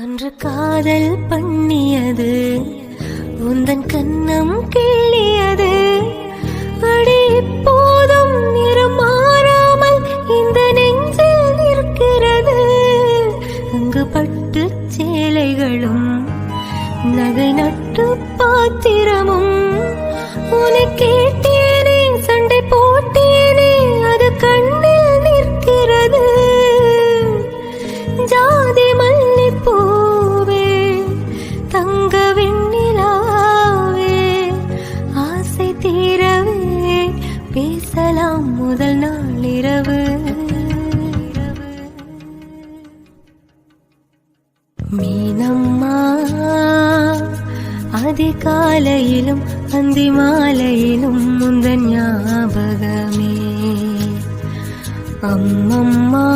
அன்று காதல் பண்ணியது உந்தன் கண்ணம் கிள்ளியது. அடி இப்போதும் நிறம் மாறாமல் இந்த நெஞ்சில் நிற்கிறது. அங்கு பட்டு சேலைகளும் நகை நட்டு பாத்திரமும் உனக்கு கேட்டேனே, சண்டை போட்டேனே, அது கண்ணில் நிற்கிறது. ஜாதி மல்லிப்பூவே, தங்க வெண்ணிலாவே, ஆசை தீரவே பேசலாம் முதல் நாள் இரவு. மீனம்மா அதிகாலையிலும் அந்தி மாலையிலும் முந்தன் ஞாபகமே. அம்மம்மா